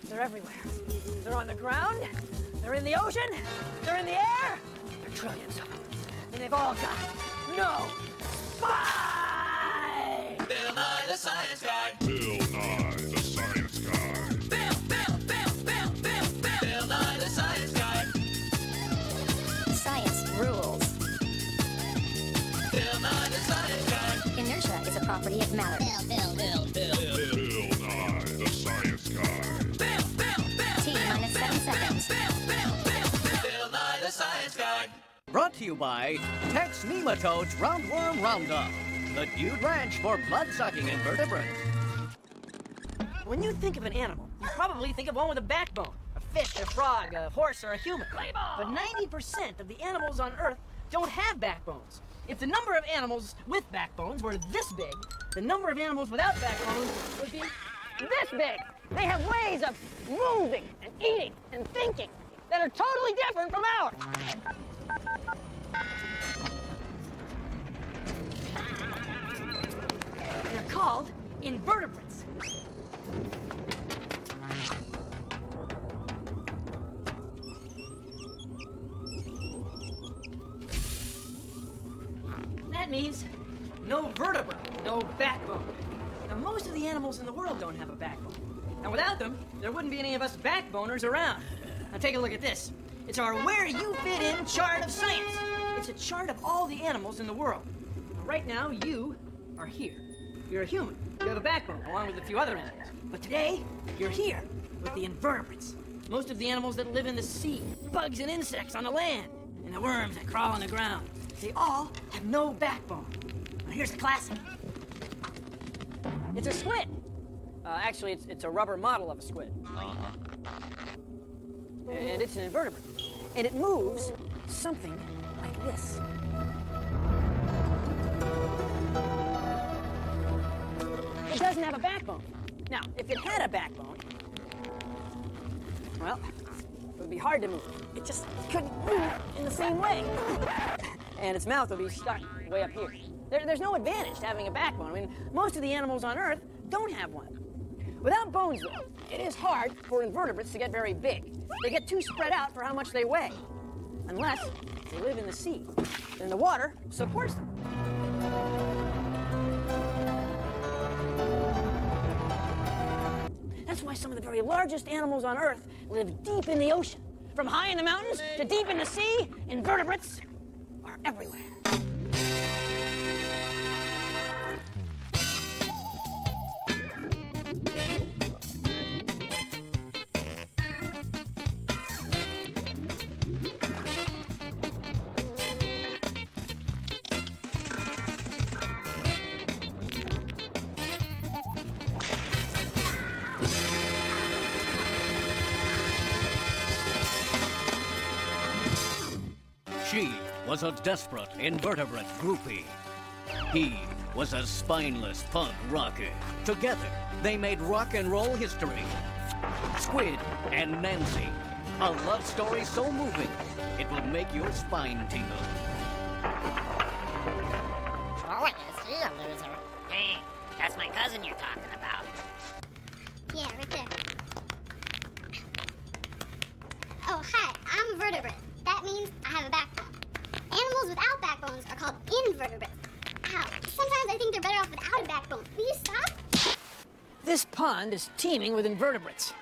They're everywhere. They're on the ground, they're in the ocean, they're in the air. There are trillions of them. And they've all got no spine! Bill Nye the Science Guy. Bill Nye the Science Guy. Bill Nye the Science Guy. Science rules. Bill Nye the Science Guy. Inertia is a property of matter. Bill Nye the Science Guy. T minus 7 seconds. Bill Nye the Science Guy. Brought to you by Tex Nematodes Roundworm Roundup, the Dude Ranch for blood-sucking invertebrates. When you think of an animal, you probably think of one with a backbone. A fish, a frog, a horse, or a human. But 90% of the animals on Earth don't have backbones. If the number of animals with backbones were this big, the number of animals without backbones would be this big. They have ways of moving and eating and thinking that are totally different from ours. They're called invertebrates. That means no vertebra, no backbone. Now, most of the animals in the world don't have a backbone. And without them, there wouldn't be any of us backboners around. Now, take a look at this. It's our Where You Fit In chart of science. It's a chart of all the animals in the world. Now, right now, you are here. You're a human. You have a backbone, along with a few other animals. But today, you're here with the invertebrates. Most of the animals that live in the sea, bugs and insects on the land, and the worms that crawl on the ground. They all have no backbone. Now, here's the classic. It's a squid. Actually, it's a rubber model of a squid. And it's an invertebrate. And it moves something like this. It doesn't have a backbone. Now, if it had a backbone, well, it would be hard to move. It just couldn't move in the same way. And its mouth would be stuck way up here. There's no advantage to having a backbone. I mean, most of the animals on Earth don't have one. Without bones, though, it is hard for invertebrates to get very big. They get too spread out for how much they weigh. Unless they live in the sea. Then the water supports them. That's why some of the very largest animals on Earth live deep in the ocean. From high in the mountains to deep in the sea, invertebrates are everywhere. She was a desperate invertebrate groupie. He was a spineless punk rocker. Together, they made rock and roll history. Squid and Nancy. A love story so moving, it would make your spine tingle. Oh, is he a loser? Hey, that's my cousin you're talking about. Yeah, right there. Oh, hi, I'm a vertebrate. That means I have a backbone. Animals without backbones are called invertebrates. Ow, sometimes I think they're better off without a backbone. Will you stop? This pond is teeming with invertebrates.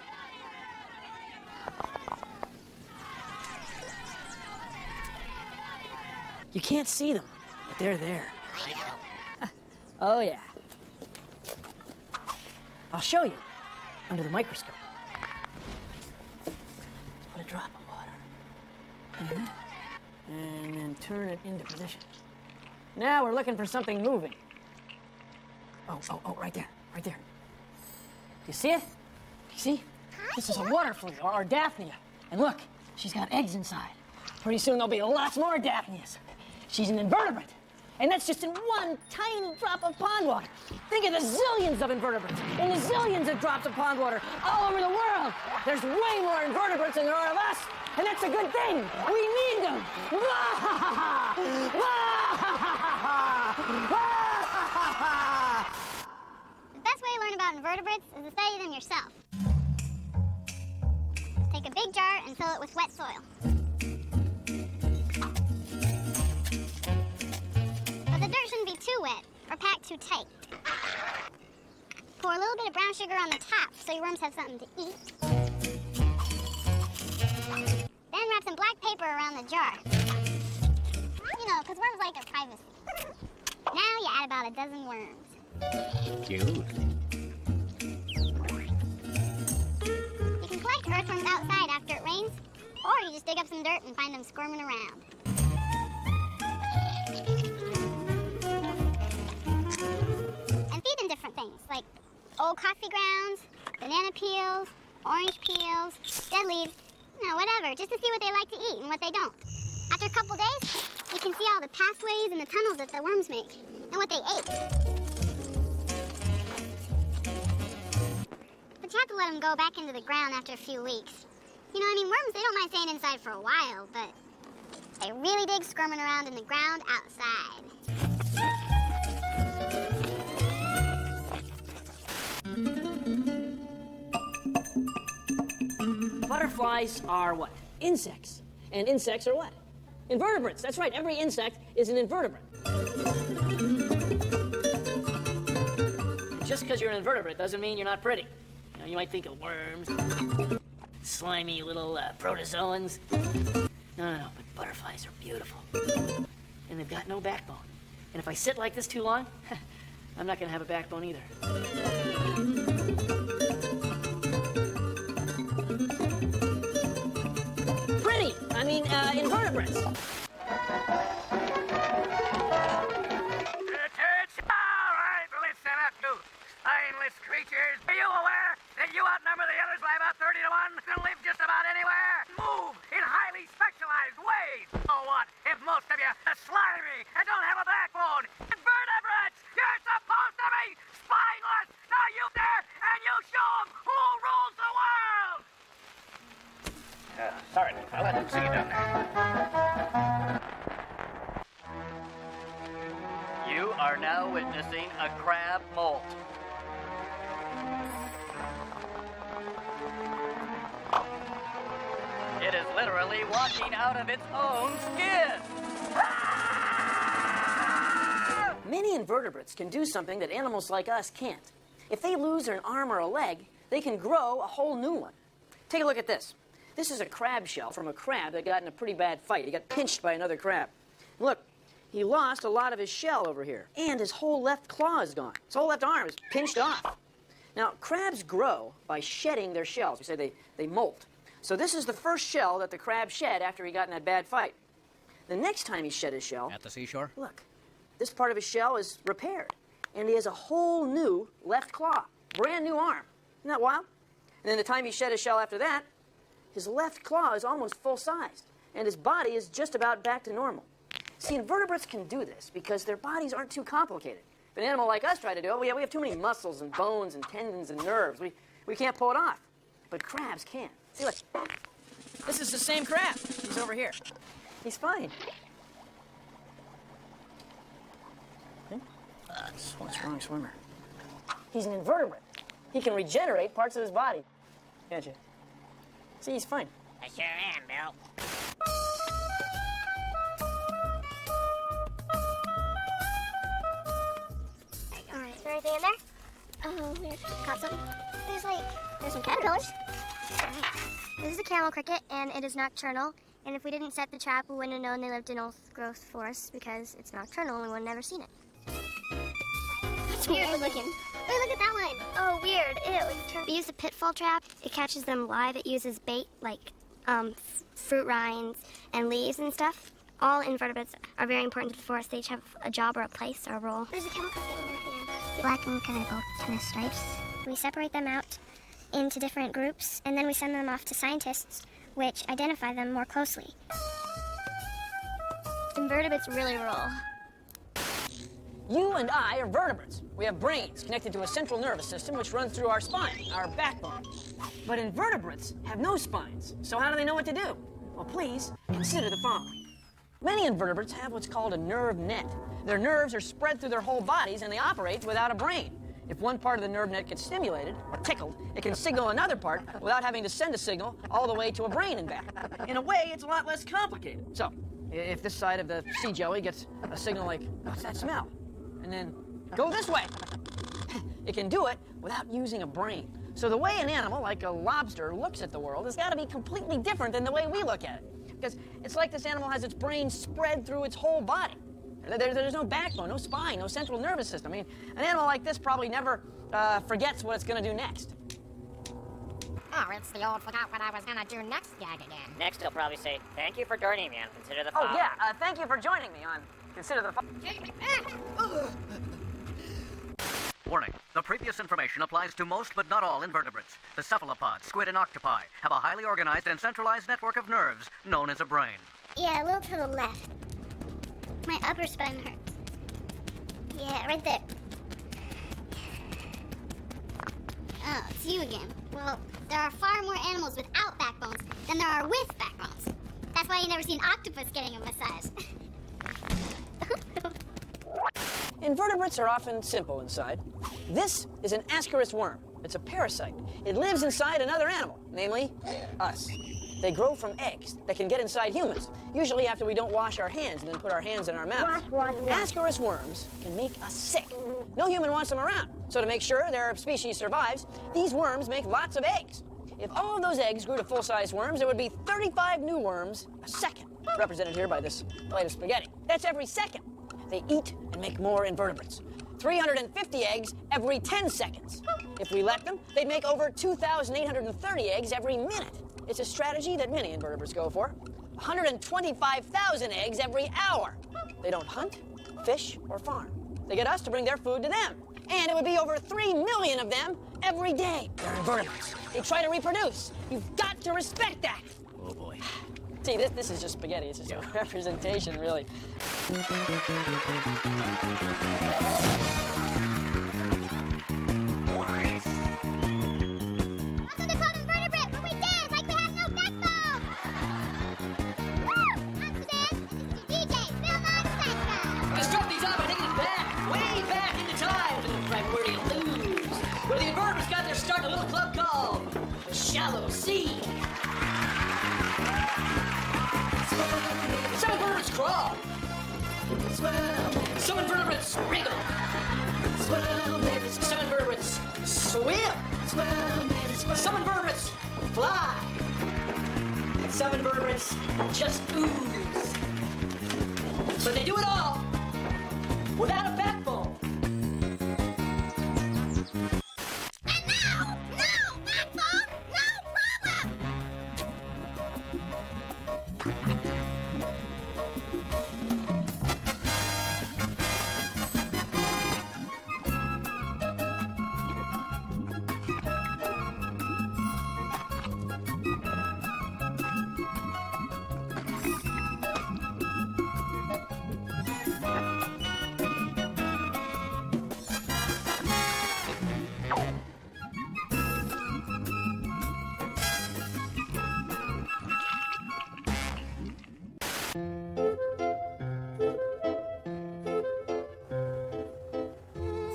You can't see them, but they're there. I know. Oh, yeah. I'll show you under the microscope. Put a drop of water in it, and then turn it into position. Now we're looking for something moving. Oh, right there, right there. Do you see it? Do you see? This is a water flea, or Daphnia. And look, she's got eggs inside. Pretty soon there'll be lots more Daphnias. She's an invertebrate. And that's just in one tiny drop of pond water. Think of the zillions of invertebrates and the zillions of drops of pond water all over the world. There's way more invertebrates than there are of us. And that's a good thing. We need them. The best way to learn about invertebrates is to study them yourself. Take a big jar and fill it with wet soil. But the dirt shouldn't be too wet or packed too tight. Pour a little bit of brown sugar on the top so your worms have something to eat. Then wrap some black paper around the jar. You know, because worms like their privacy. Now you add about a dozen worms. Cute. You can collect earthworms outside after it rains, or you just dig up some dirt and find them squirming around. And feed them different things, like old coffee grounds, banana peels, orange peels, dead leaves, whatever, just to see what they like to eat and what they don't. After a couple days, you can see all the pathways and the tunnels that the worms make, and what they ate. But you have to let them go back into the ground after a few weeks. Worms, they don't mind staying inside for a while, but they really dig squirming around in the ground outside. Butterflies are what? Insects. And insects are what? Invertebrates. That's right. Every insect is an invertebrate. Just because you're an invertebrate doesn't mean you're not pretty. You might think of worms, slimy little protozoans. No, but butterflies are beautiful. And they've got no backbone. And if I sit like this too long, I'm not going to have a backbone either. Pretty! Invertebrates. All right, listen up, you spineless creatures. Are you aware that you outnumber the others by about 30 to 1 and live just about anywhere? Move in highly specialized ways. So what if most of you are slimy and don't have a backbone? Invertebrates! You're supposed to be spineless! Now you there and you show them who rules the world! Sorry, I didn't see you down there. You are now witnessing a crab molt. It is literally walking out of its own skin. Many invertebrates can do something that animals like us can't. If they lose an arm or a leg, they can grow a whole new one. Take a look at this. This is a crab shell from a crab that got in a pretty bad fight. He got pinched by another crab. Look, he lost a lot of his shell over here, and his whole left claw is gone. His whole left arm is pinched off. Now, crabs grow by shedding their shells. We say they molt. So this is the first shell that the crab shed after he got in that bad fight. The next time he shed his shell... At the seashore? Look, this part of his shell is repaired, and he has a whole new left claw, brand new arm. Isn't that wild? And then the time he shed his shell after that, his left claw is almost full-sized, and his body is just about back to normal. See, invertebrates can do this because their bodies aren't too complicated. If an animal like us tried to do it, we have too many muscles and bones and tendons and nerves. We can't pull it off. But crabs can. See, look. This is the same crab. He's over here. He's fine. What's wrong, swimmer? He's an invertebrate. He can regenerate parts of his body. Can't you? See, he's fine. I sure am, Bill. All right, is there anything in there? Oh, weird. Caught something. There's some caterpillars. This is a camel cricket, and it is nocturnal. And if we didn't set the trap, we wouldn't have known they lived in old-growth forests because it's nocturnal and we would have never seen it. It's weird looking. Wait, look at that one. Oh, weird. Ew. We use a pitfall trap. It catches them live. It uses bait like fruit rinds and leaves and stuff. All invertebrates are very important to the forest. They each have a job or a place or a role. There's a camel cricket in there. Yeah. Black and kind of stripes. We separate them out into different groups, and then we send them off to scientists, which identify them more closely. Invertebrates really rule. You and I are vertebrates. We have brains connected to a central nervous system which runs through our spine, our backbone. But invertebrates have no spines, so how do they know what to do? Well, please consider the following. Many invertebrates have what's called a nerve net. Their nerves are spread through their whole bodies and they operate without a brain. if one part of the nerve net gets stimulated or tickled, it can signal another part without having to send a signal all the way to a brain and back. In a way, it's a lot less complicated. So, if this side of the sea jelly gets a signal like, what's that smell? And then go this way. It can do it without using a brain. So the way an animal, like a lobster, looks at the world has got to be completely different than the way we look at it. Because it's like this animal has its brain spread through its whole body. There's no backbone, no spine, no central nervous system. I mean, an animal like this probably never forgets what it's going to do next. Oh, it's the old forgot what I was gonna do next gag again. Next, he'll probably say, thank you for joining me on Consider the Fall. Oh, yeah, thank you for joining me on Consider the Fall. Warning, the previous information applies to most but not all invertebrates. The cephalopods, squid, and octopi have a highly organized and centralized network of nerves known as a brain. Yeah, a little to the left. My upper spine hurts. Yeah, right there. Oh, it's you again. Well, there are far more animals without backbones than there are with backbones. That's why you never see an octopus getting a massage. Invertebrates are often simple inside. This is an ascaris worm. It's a parasite. It lives inside another animal, namely us. They grow from eggs that can get inside humans, usually after we don't wash our hands and then put our hands in our mouths. Ascaris worms can make us sick. No human wants them around. So to make sure their species survives, these worms make lots of eggs. If all of those eggs grew to full-size worms, there would be 35 new worms a second, represented here by this plate of spaghetti. That's every second. They eat and make more invertebrates. 350 eggs every 10 seconds. If we let them, they'd make over 2,830 eggs every minute. It's a strategy that many invertebrates go for. 125,000 eggs every hour. They don't hunt, fish, or farm. They get us to bring their food to them. And it would be over 3 million of them every day. They're invertebrates. They try to reproduce. You've got to respect that. Oh, boy. See, this is just spaghetti. It's just a representation, really. That's what they call invertebrate when we dance like we have no backbone. Woo! I'm Suzanne, and this is your DJ, Bill Nye the Science Guy. To start these off, I think it's back, way back into time, to the primordial ooze, where the invertebrates got their start in a little club called the Shallow Sea. Some invertebrates crawl. Some invertebrates wriggle. Some invertebrates swim. Some invertebrates fly. And some invertebrates just ooze. But they do it all without a backbone. And now, no backbone, no problem.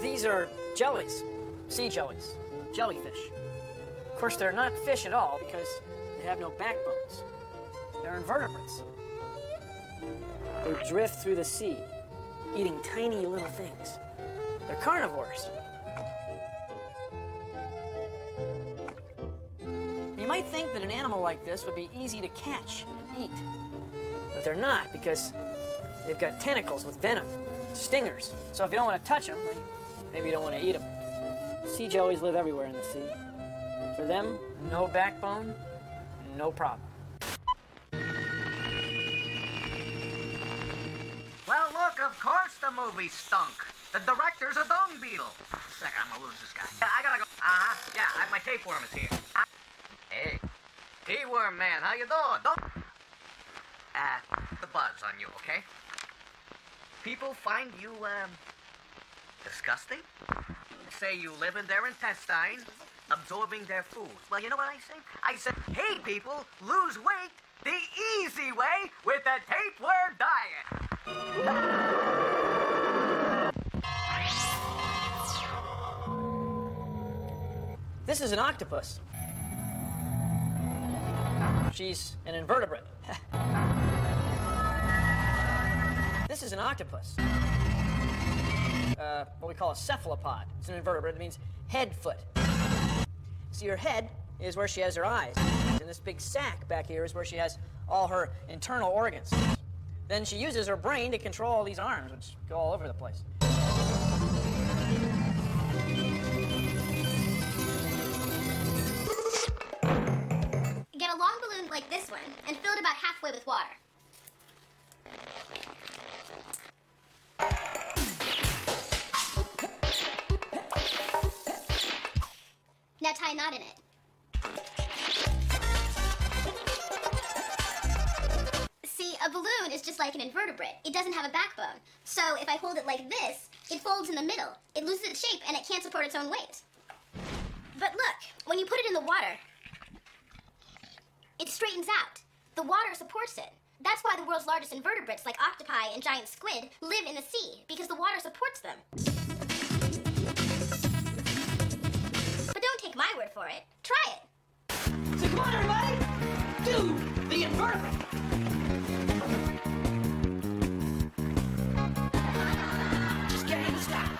These are jellies, sea jellies, jellyfish. Of course, they're not fish at all because they have no backbones. They're invertebrates. They drift through the sea, eating tiny little things. They're carnivores. You might think that an animal like this would be easy to catch, eat. But they're not because they've got tentacles with venom, stingers. So if you don't want to touch them, maybe you don't want to eat them. Sea jellies live everywhere in the sea. For them, no backbone, no problem. Well, look, of course the movie stunk. The director's a dung beetle. Second, I'm gonna lose this guy. I gotta go. Yeah, my tapeworm is here. Hey, T-worm man, how you doing? Don't... the buzz on you, okay? People find you, disgusting? Say you live in their intestines, absorbing their food. Well, you know what I say? I said, hey, people, lose weight the easy way with the tapeworm diet. This is an octopus. She's an invertebrate. This is an octopus. What we call a cephalopod. It's an invertebrate. It means head foot. See, her head is where she has her eyes. And this big sac back here is where she has all her internal organs. Then she uses her brain to control all these arms, which go all over the place. Get a long balloon like this one and fill it about halfway with water. Now tie a knot in it. See, a balloon is just like an invertebrate. It doesn't have a backbone. So if I hold it like this, it folds in the middle. It loses its shape and it can't support its own weight. But look, when you put it in the water, it straightens out. The water supports it. That's why the world's largest invertebrates, like octopi and giant squid, live in the sea, because the water supports them. But don't take my word for it. Try it. So come on, everybody! Do the invertebrate! Just getting started.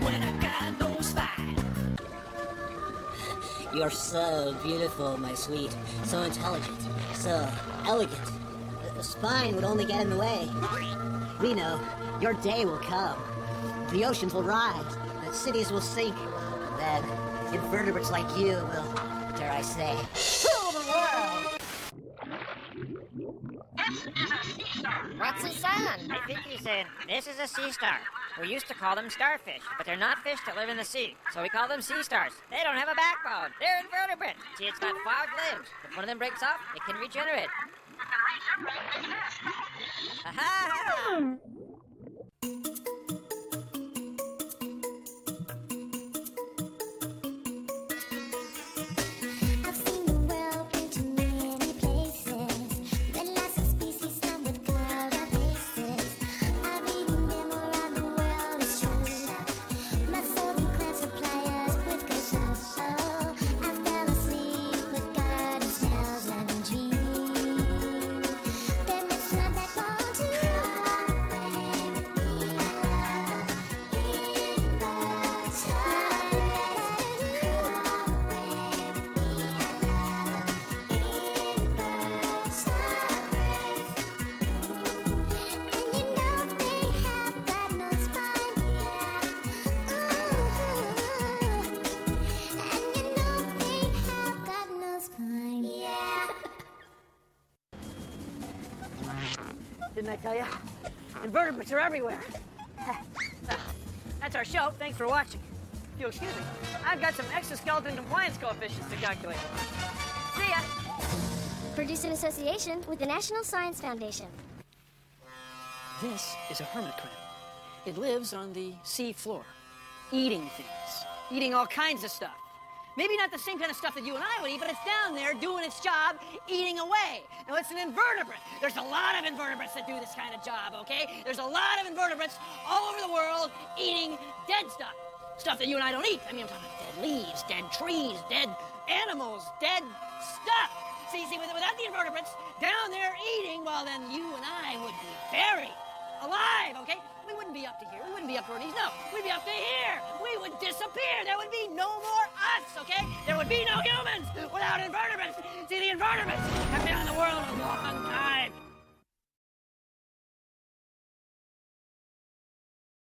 When I got no spine. You're so beautiful, my sweet. So intelligent. So elegant. A spine would only get in the way. We know. Your day will come. The oceans will rise. The cities will sink. Then invertebrates like you will, dare I say, rule the world! This is a sea star. What's he saying? I think he's saying, this is a sea star. We used to call them starfish, but they're not fish that live in the sea, so we call them sea stars. They don't have a backbone. They're invertebrates. See, it's got 5 limbs. If one of them breaks off, it can regenerate. Aha! I've seen the world been to many places. When lots of species come with cloud of faces. I've eaten them around the world, it's true. My soul declares supply us with good stuff. Oh, I fell asleep with garden smells and dreams. Then it's not that long to Didn't I tell you? Invertebrates are everywhere. That's our show. Thanks for watching. If you'll excuse me, I've got some exoskeleton compliance coefficients to calculate. See ya! Produced in association with the National Science Foundation. This is a hermit crab. It lives on the sea floor, eating things, eating all kinds of stuff. Maybe not the same kind of stuff that you and I would eat, but it's down there doing its job, eating away. Now, it's an invertebrate. There's a lot of invertebrates that do this kind of job, okay? There's a lot of invertebrates all over the world eating dead stuff. Stuff that you and I don't eat. I mean, I'm talking about dead leaves, dead trees, dead animals, dead stuff. See, without the invertebrates down there eating, well, then you and I would be buried alive, okay? We wouldn't be up to here. We wouldn't be up to our knees. No, we'd be up to here. We would disappear. There would be no more us, okay? There would be no humans without invertebrates. See, the invertebrates have been